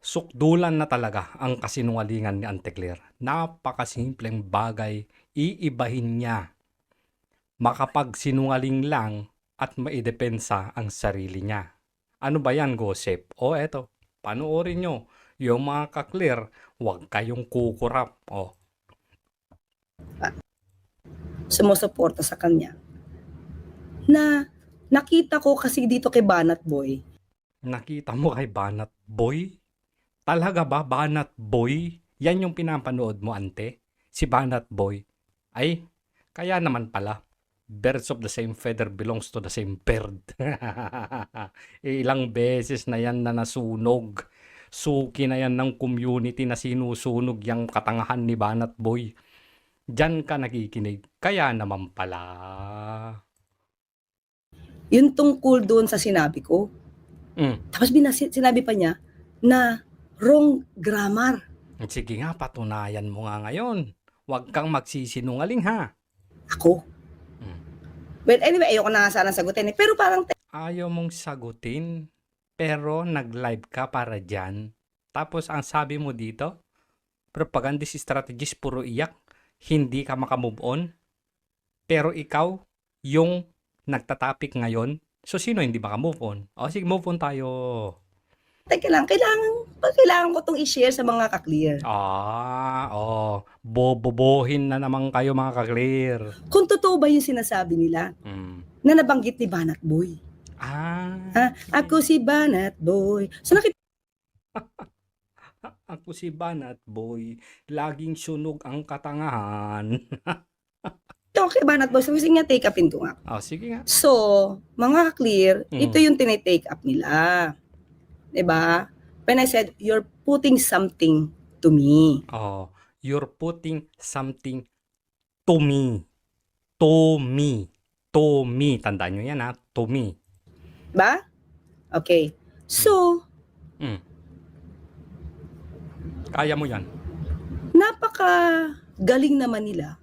Sukdulan na talaga ang kasinungalingan ni Ante Claire. Napakasimpleng bagay, iibahin niya. Makapagsinungaling lang at maidepensa ang sarili niya. Ano ba yan, gossip? O eto, panoorin nyo. Yung mga ka-clear, huwag kayong kukurap. O, sumusuporta sa kanya na nakita ko kasi dito kay Banat Boy. nakita mo kay Banat Boy? Talaga ba, Banat Boy? Yan yung pinapanood mo, ante? Si Banat Boy? Ay, kaya naman pala. Birds of the same feather belongs to the same bird. Ilang beses na yan na nasunog. Suki na yan ng community na sinusunog yung katangahan ni Banat Boy. Diyan ka nakikinig. Kaya naman pala. Yun tungkol doon sa sinabi ko. Tapos sinabi pa niya na wrong grammar. Sige nga, patunayan mo nga ngayon. Huwag kang magsisinungaling ha. Ako. Well, anyway, ayoko na nga sana sagutin eh. Pero parang Ayaw mong sagutin, pero nag-live ka para dyan. Tapos ang sabi mo dito, propagandist strategist puro iyak, hindi ka makamove on. Pero ikaw, yung nagtatapik ngayon, so sino hindi makamove on? O sige, move on tayo. teka lang, kailangan ko itong i-share sa mga ka-clear. Bobobohin na naman kayo mga ka-clear. Kung totoo ba yung sinasabi nila na nabanggit ni Banat Boy. Ako si Banat Boy. So Ako si Banat Boy, laging sunog ang katangahan. kay Banat Boy, so gusto niya take up into nga. Sige nga. So, mga ka-clear, ito yung tinitake up nila. Diba? When I said, you're putting something to me. You're putting something to me. To me. To me. Tandaan nyo yan ha. To me. Ba? Okay. So, kaya mo yan. Napaka galing naman nila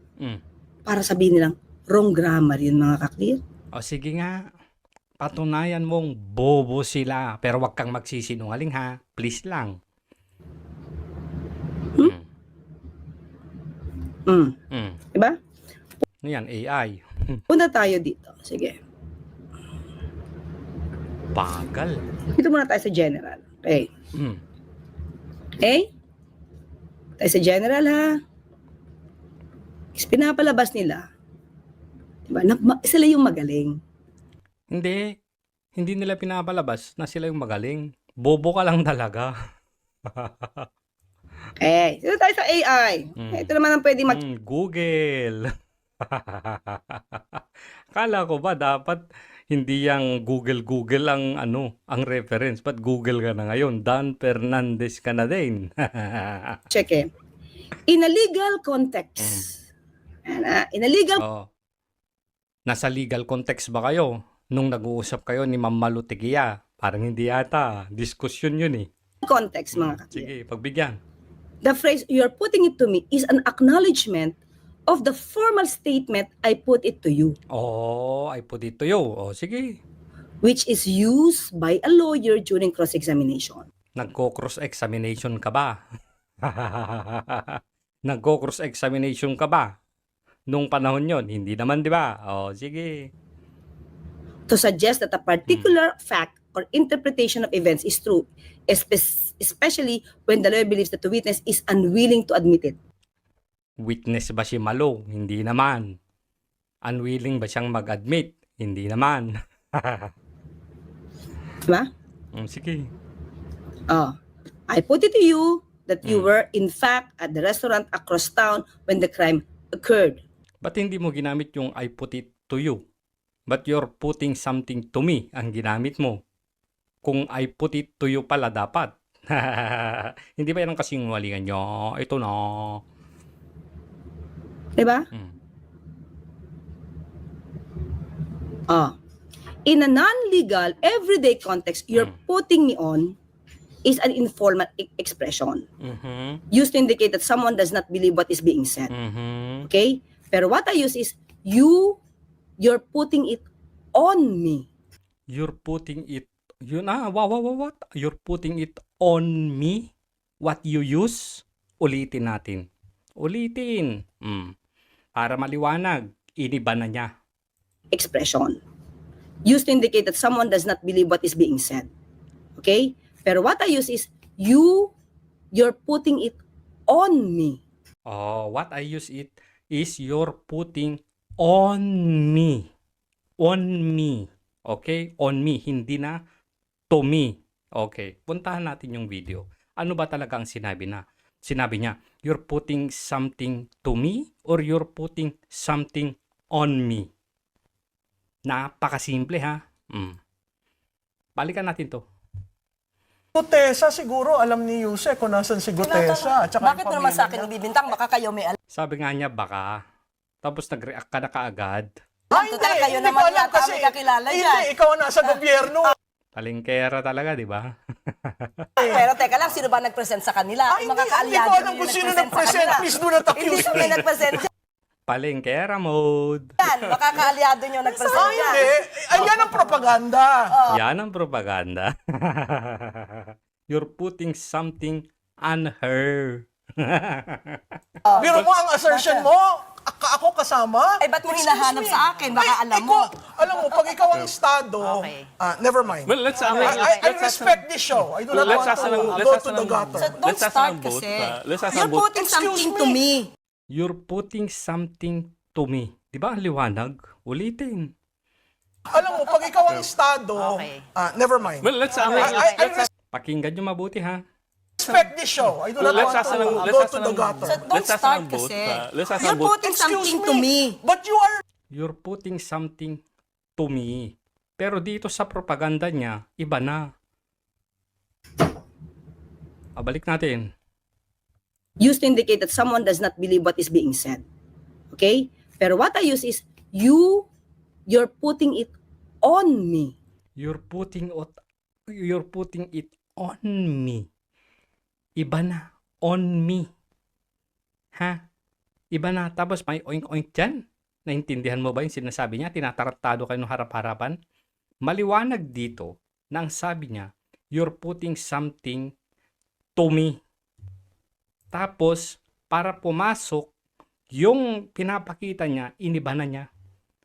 para sabihin nilang wrong grammar yun mga ka-clear. Sige nga. Patunayan mong bobo sila. Pero wag kang magsisinungaling ha. Please lang. Diba? Ano yan? AI. Punta tayo dito. Sige. Bagal. Dito muna tayo sa general. Okay. Okay? Tayo sa general ha. Is pinapalabas nila. Diba? Sila yung magaling. Hindi nila pinapalabas na sila yung magaling. Bobo ka lang talaga. Dito tayo sa AI. Ito naman ang pwede Google. Kala ko ba dapat hindi yung Google ang ang reference, but Google ka na ngayon. Dan Fernandez ka na din. check eh. In a legal context. In a legal Nasa legal context ba kayo? Nung nag-uusap kayo ni Ma'am Malu Tigia, parang hindi yata. Diskusyon yun eh. Context mga ka-clear. Sige, pagbigyan. The phrase, you're putting it to me, is an acknowledgement of the formal statement, I put it to you. I put it to you. Sige. Which is used by a lawyer during cross-examination. Nagko-cross-examination ka ba? Nagko-cross-examination ka ba? Nung panahon yon, hindi naman, di ba? Sige. To suggest that a particular fact or interpretation of events is true, especially when the lawyer believes that the witness is unwilling to admit it. Witness ba si Malo? Hindi naman. Unwilling ba siyang mag-admit? Hindi naman. Diba? Sige. I put it to you that you were in fact at the restaurant across town when the crime occurred. Ba't hindi mo ginamit yung I put it to you? But you're putting something to me ang ginamit mo. Kung I put it to you pala dapat. Hindi ba yan ang kasinungalingan nyo? Ito na. Diba? In a non-legal, everyday context, you're putting me on is an informal expression. Used to indicate that someone does not believe what is being said. Okay? Pero what I use is, you're putting it on me. You're putting it, what? You're putting it on me? what you use, ulitin natin. Ulitin. Para maliwanag, iniba na niya. Expression. Used to indicate that someone does not believe what is being said. Okay? Pero what I use is you're putting it on me. Oh, what I use it is you're putting on me. On me. Okay? On me. Hindi na to me. Okay. Puntahan natin yung video. Ano ba talaga ang sinabi na? Sinabi niya, you're putting something to me or you're putting something on me. Napakasimple ha. Balikan natin to. Gutesa siguro, alam ni Yuse kung nasan si Gutesa. At saka Bakit mo naman sa akin ibibintang? Baka kayo may alam. Sabi nga niya baka. Tapos nag-react ka na kaagad. Ay, Total, kayo hindi naman ko alam yata kasi. may kakilala Hindi, dyan. ikaw ang nasa gobyerno. Talingkera talaga, di ba? Pero teka lang, sino ba nag-present sa kanila? Ay, Yung mga hindi ko kaalyado alam yung kung sino nag-present sa nag-present. kanila. Please do not Hindi accuse kami me. nag-present Palengkera mode. dyan. Baka kaalyado nyo nag-present Ay, dyan. hindi. Ayan ang propaganda. Yan ang propaganda. You're putting something on her. Biro mo ang assertion mo. Ako kasama. Ay, ba't mo Excuse hinahanap me. sa akin? Baka Ay, alam mo. Alam mo, pag ikaw ang estado, Okay. never mind. Well, let's I respect this show. I do not let's want ask to ng- let's go ask to the ng- gutter. So, don't Let's ask start ng both, kasi. let's ask ng You're both. putting Excuse something me. to me. You're putting something to me. Di ba? Ang liwanag. Ulitin. Alam mo, pag ikaw ang estado, Okay. never mind. Well, let's I Pakinggan nyo mabuti ha. respect this show. I do not let's want ask to ng- let's go ask to the ng- gutter. So, don't Let's ask start ng both, kasi. let's ask You're ng both. putting something to me. But you are You're putting something to me. Pero dito sa propaganda niya, iba na. Balik natin. Used to indicate that someone does not believe what is being said. Okay? Pero what I use is you're putting it on me. You're putting it on me. Iba na. On me. Ha? Iba na. Tapos may oink-oink dyan. Naintindihan mo ba yung sinasabi niya? Tinatarantado kayo ng harap-harapan? Maliwanag dito na ang sabi niya, you're putting something to me. Tapos, para pumasok, yung pinapakita niya, iniba na niya.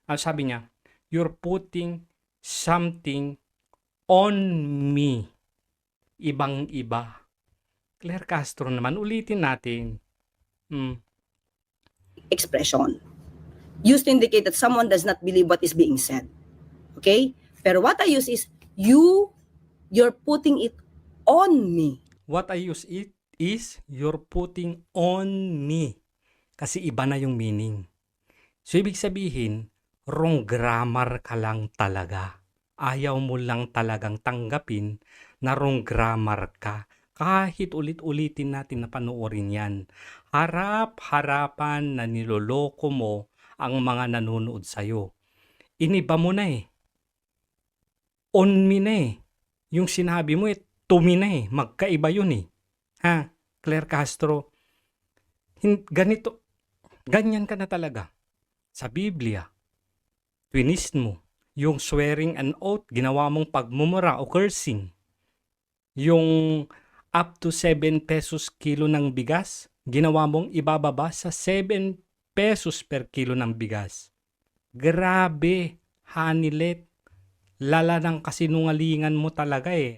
Ang sabi niya, you're putting something on me. Ibang-iba. Claire Castro naman, ulitin natin. Expression. Used to indicate that someone does not believe what is being said. Okay? Pero what I use is you're putting it on me. What I use it is you're putting on me. Kasi iba na yung meaning. So, ibig sabihin, wrong grammar ka lang talaga. Ayaw mo lang talagang tanggapin na wrong grammar ka. Kahit ulit-ulitin natin na panoorin yan. Harap-harapan na niloloko mo ang mga nanonood sa'yo. Iniba mo na eh. On me na eh. Yung sinabi mo eh, to me na eh. Magkaiba yun eh. Ha? Claire Castro, ganyan ka na talaga. Sa Biblia, twinist mo. Yung swearing an oath, ginawa mong pagmumura o cursing. Yung up to 7 pesos kilo ng bigas, ginawa mong ibababa sa 7 pesos per kilo ng bigas. Grabe, Hanilet. Lala ng kasinungalingan mo talaga eh.